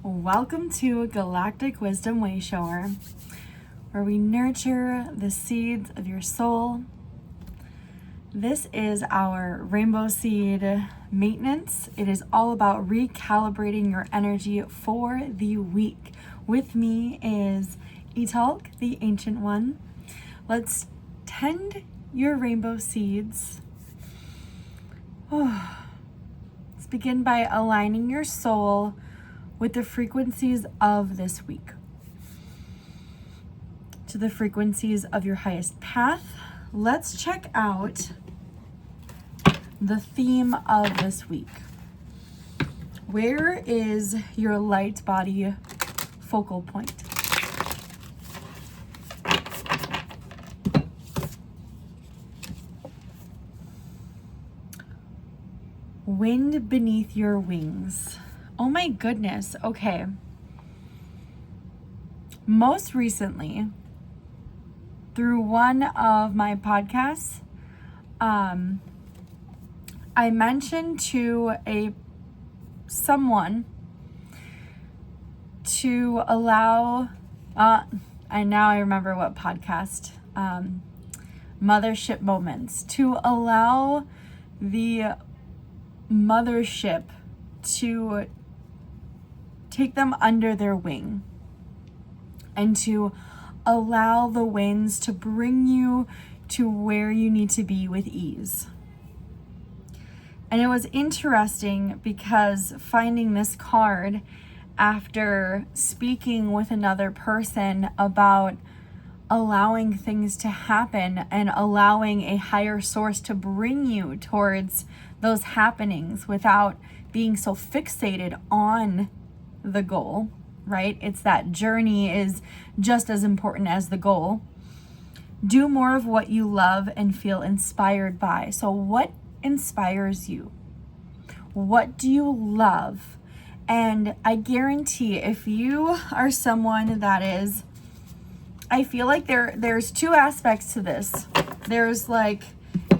Welcome to Galactic Wisdom Way Shower, where we nurture the seeds of your soul. This is our Rainbowseed maintenance. It is all about recalibrating your energy for the week. With me is Italk, the Ancient One. Let's tend your rainbow seeds. Let's begin by aligning your soul with the frequencies of this week, to the frequencies of your highest path. Let's check out the theme of this week. Where is your light body focal point? Wind beneath your wings. Oh my goodness. Okay. Most recently, through one of my podcasts, I mentioned to someone to allow, and now I remember what podcast, Mothership Moments, to allow the mothership to take them under their wing and to allow the winds to bring you to where you need to be with ease. And it was interesting because finding this card after speaking with another person about allowing things to happen and allowing a higher source to bring you towards those happenings without being so fixated on the goal, right? It's that journey is just as important as the goal. Do more of what you love and feel inspired by. So what inspires you? What do you love? And I guarantee if you are someone that is, I feel like there's two aspects to this. There's like,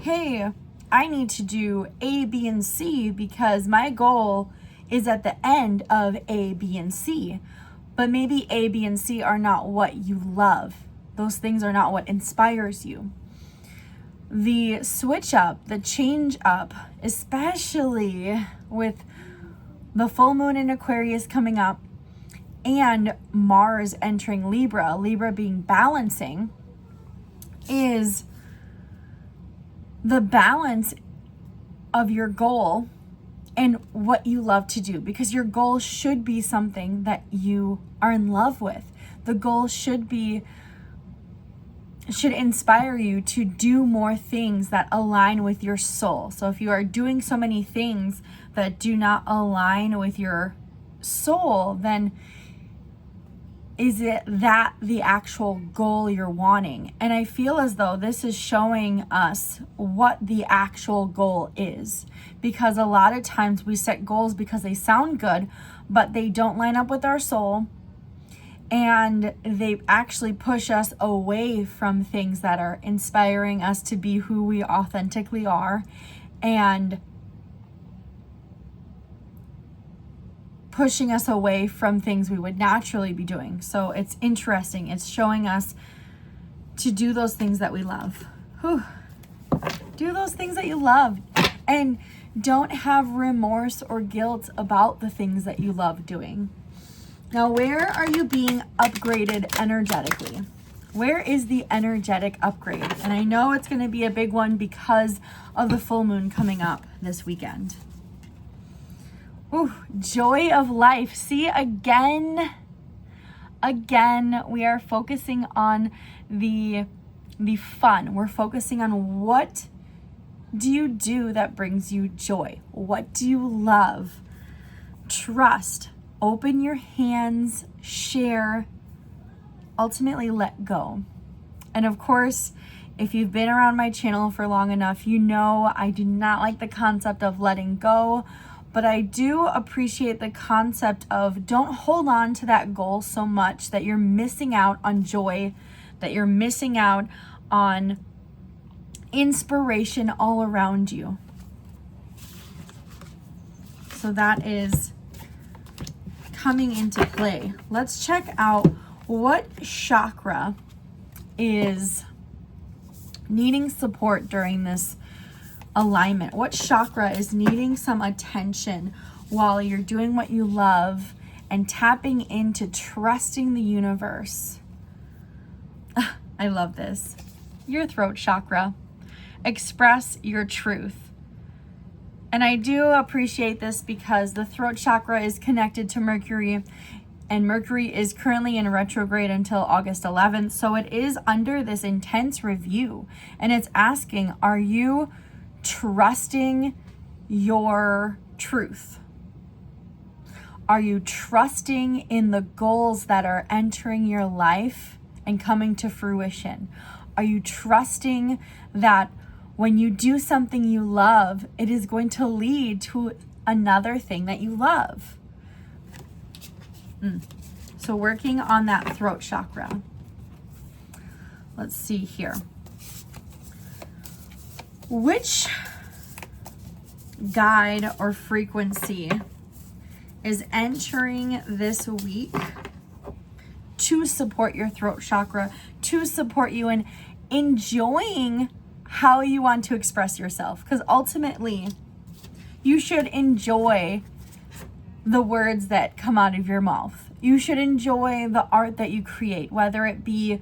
hey, I need to do A, B, and C because my goal is at the end of A, B, and C. But maybe A, B, and C are not what you love. Those things are not what inspires you. The switch up, the change up, especially with the full moon in Aquarius coming up and Mars entering Libra, Libra being balancing, is the balance of your goal and what you love to do, because your goal should be something that you are in love with. The goal should inspire you to do more things that align with your soul. So if you are doing so many things that do not align with your soul, then is it that the actual goal you're wanting? And I feel as though this is showing us what the actual goal is, because a lot of times we set goals because they sound good, but they don't line up with our soul, and they actually push us away from things that are inspiring us to be who we authentically are, and pushing us away from things we would naturally be doing. So it's interesting. It's showing us to do those things that we love. Do those things that you love. And don't have remorse or guilt about the things that you love doing. Now, where are you being upgraded energetically? Where is the energetic upgrade? And I know it's going to be a big one because of the full moon coming up this weekend. Joy of life. See, again, we are focusing on the fun. We're focusing on what do you do that brings you joy? What do you love? Trust. Open your hands, share, ultimately let go. And of course, if you've been around my channel for long enough, you know I do not like the concept of letting go. But I do appreciate the concept of don't hold on to that goal so much that you're missing out on joy, that you're missing out on inspiration all around you. So that is coming into play? Let's check out what chakra is needing support during this alignment. What chakra is needing some attention while you're doing what you love and tapping into trusting the universe? I love this. Your throat chakra. Express your truth. And I do appreciate this because the throat chakra is connected to Mercury, and Mercury is currently in retrograde until August 11th. So it is under this intense review, and it's asking, are you trusting your truth? Are you trusting in the goals that are entering your life and coming to fruition? Are you trusting that when you do something you love, it is going to lead to another thing that you love? So working on that throat chakra. Let's see here. Which guide or frequency is entering this week to support your throat chakra, to support you in enjoying how you want to express yourself? Because ultimately, you should enjoy the words that come out of your mouth. You should enjoy the art that you create, whether it be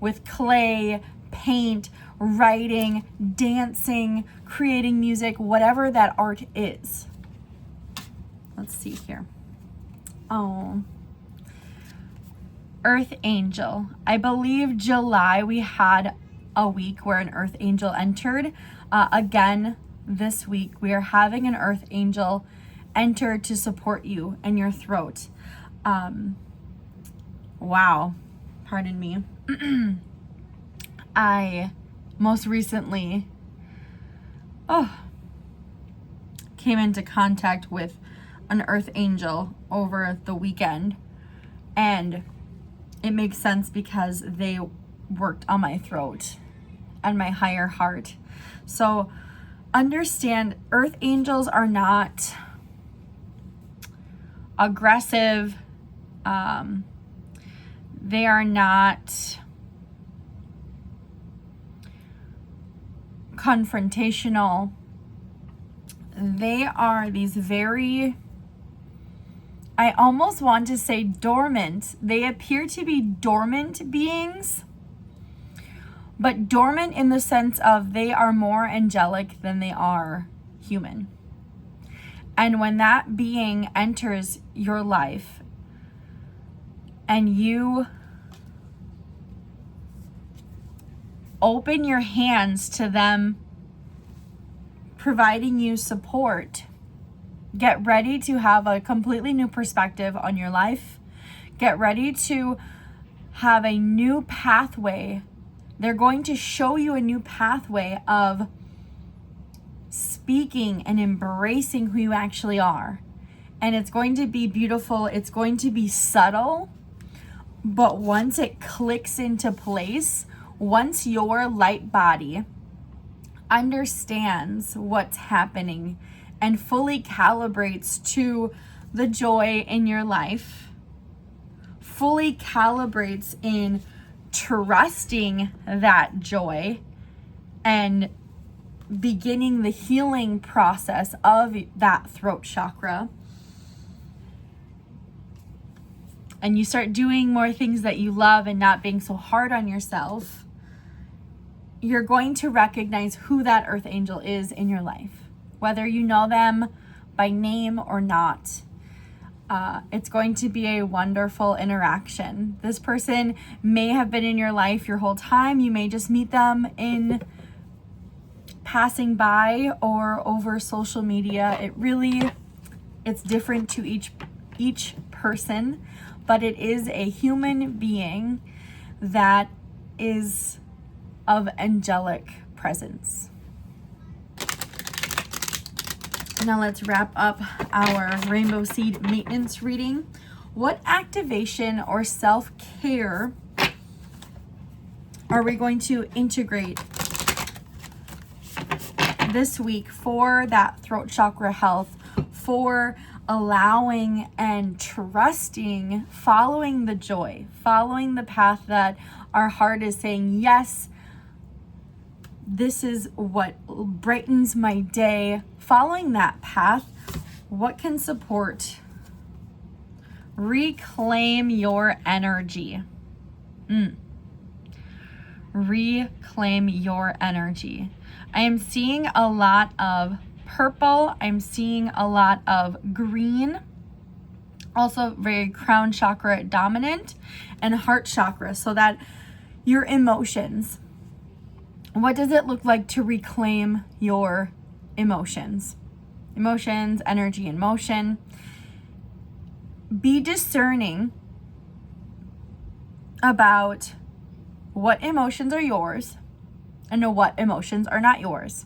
with clay, paint, writing, dancing, creating music, whatever that art is. Let's see here. Oh, Earth Angel. I believe July we had a week where an Earth Angel entered. Again, this week we are having an Earth Angel enter to support you and your throat. Wow, pardon me. I most recently came into contact with an Earth Angel over the weekend, and it makes sense because they worked on my throat and my higher heart. So understand, Earth Angels are not aggressive. They are not confrontational. They are these very, I almost want to say dormant. They appear to be dormant beings, but dormant in the sense of they are more angelic than they are human. And when that being enters your life and you open your hands to them providing you support, get ready to have a completely new perspective on your life. Get ready to have a new pathway. They're going to show you a new pathway of speaking and embracing who you actually are. And it's going to be beautiful. It's going to be subtle. But once it clicks into place, once your light body understands what's happening and fully calibrates to the joy in your life, fully calibrates in trusting that joy and beginning the healing process of that throat chakra, and you start doing more things that you love and not being so hard on yourself, you're going to recognize who that Earth Angel is in your life, whether you know them by name or not. It's going to be a wonderful interaction. This person may have been in your life your whole time. You may just meet them in passing by or over social media. It's different to each person, but it is a human being that is of angelic presence. Now let's wrap up our Rainbowseed maintenance reading. What activation or self-care are we going to integrate this week for that throat chakra health, for allowing and trusting, following the joy, following the path that our heart is saying, yes, this is what brightens my day. Following that path, what can support? Reclaim your energy. Reclaim your energy. I am seeing a lot of purple. I'm seeing a lot of green. Also very crown chakra dominant and heart chakra. So that your emotions. What does it look like to reclaim your emotions? Emotions, energy, and motion. Be discerning about what emotions are yours and what emotions are not yours.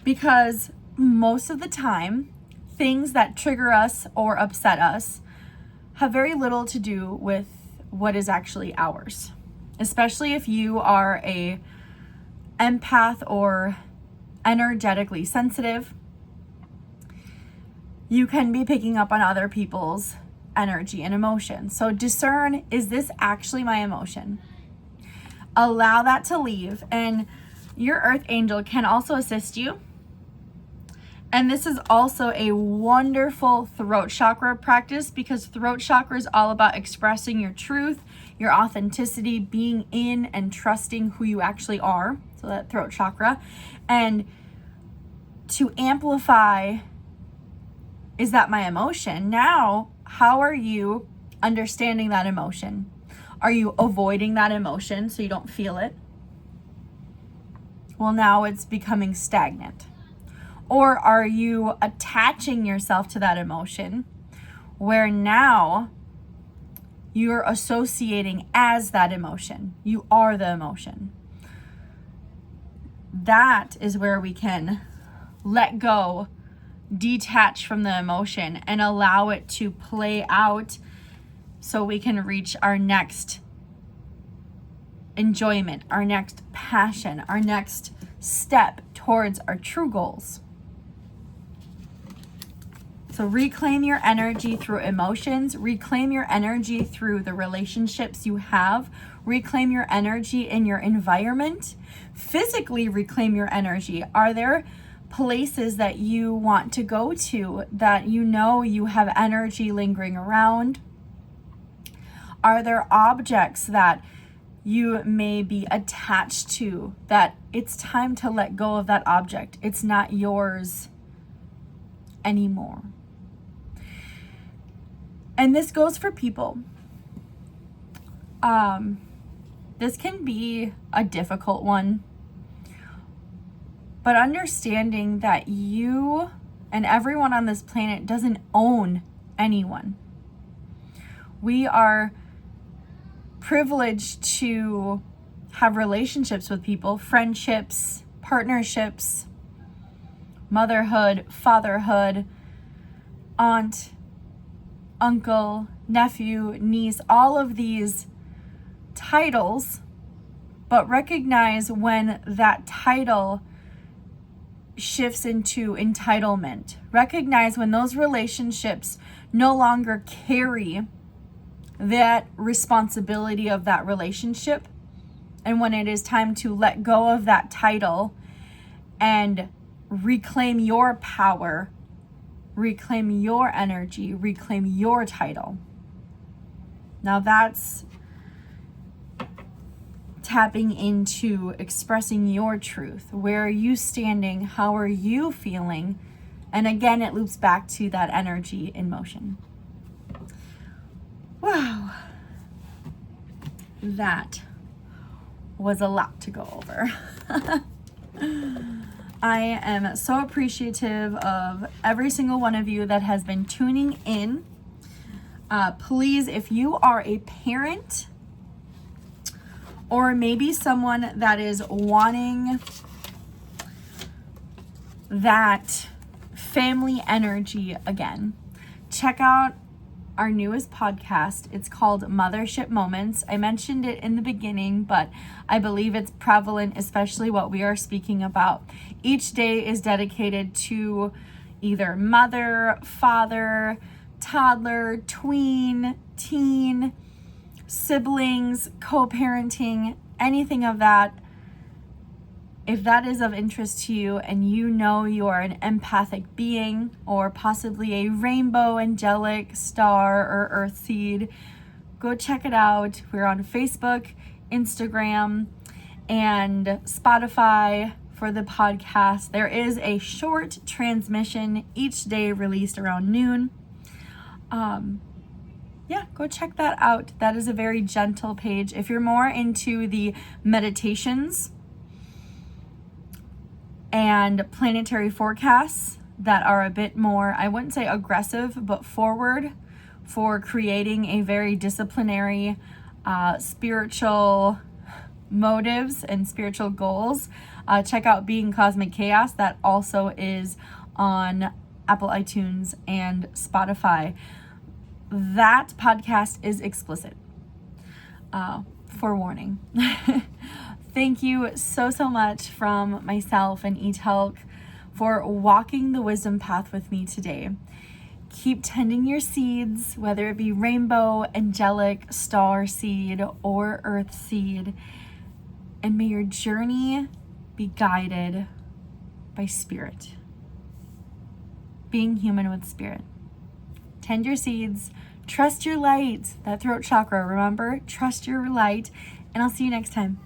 Because most of the time, things that trigger us or upset us have very little to do with what is actually ours. Especially if you are a empath or energetically sensitive, you can be picking up on other people's energy and emotion. So discern, is this actually my emotion? Allow that to leave, and your earth angel can also assist you. And this is also a wonderful throat chakra practice, because throat chakra is all about expressing your truth, your authenticity, being in and trusting who you actually are. So that throat chakra. And to amplify, is that my emotion? Now, how are you understanding that emotion? Are you avoiding that emotion so you don't feel it? Well, now it's becoming stagnant. Or are you attaching yourself to that emotion where now you're associating as that emotion? You are the emotion. That is where we can let go, detach from the emotion, and allow it to play out so we can reach our next enjoyment, our next passion, our next step towards our true goals. So reclaim your energy through emotions, reclaim your energy through the relationships you have, reclaim your energy in your environment, physically reclaim your energy. Are there places that you want to go to that you know you have energy lingering around? Are there objects that you may be attached to that it's time to let go of that object? It's not yours anymore. And this goes for people. This can be a difficult one, but understanding that you and everyone on this planet doesn't own anyone. We are privileged to have relationships with people, friendships, partnerships, motherhood, fatherhood, aunt, uncle, nephew, niece, all of these titles, but recognize when that title shifts into entitlement. Recognize when those relationships no longer carry that responsibility of that relationship, and when it is time to let go of that title and reclaim your power, reclaim your energy, reclaim your title. Now that's tapping into expressing your truth. Where are you standing? How are you feeling? And again, it loops back to that energy in motion. Wow. That was a lot to go over. I am so appreciative of every single one of you that has been tuning in. Please, if you are a parent or maybe someone that is wanting that family energy again, check out our newest podcast. It's called Mothership Moments. I mentioned it in the beginning, but I believe it's prevalent, especially what we are speaking about. Each day is dedicated to either mother, father, toddler, tween, teen, siblings, co-parenting, anything of that. If that is of interest to you and you know you are an empathic being or possibly a rainbow, angelic, star, or earth seed, go check it out. We're on Facebook, Instagram, and Spotify for the podcast. There is a short transmission each day released around noon. Go check that out. That is a very gentle page. If you're more into the meditations and planetary forecasts that are a bit more, I wouldn't say aggressive, but forward for creating a very disciplinary spiritual motives and spiritual goals, check out Being Cosmic Chaos. That also is on Apple iTunes and Spotify. That podcast is explicit. Forewarning. Thank you so much from myself and eTelk for walking the wisdom path with me today. Keep tending your seeds, whether it be rainbow, angelic, star seed, or earth seed, and may your journey be guided by spirit. Being human with spirit. Tend your seeds, trust your light, that throat chakra, remember? Trust your light, and I'll see you next time.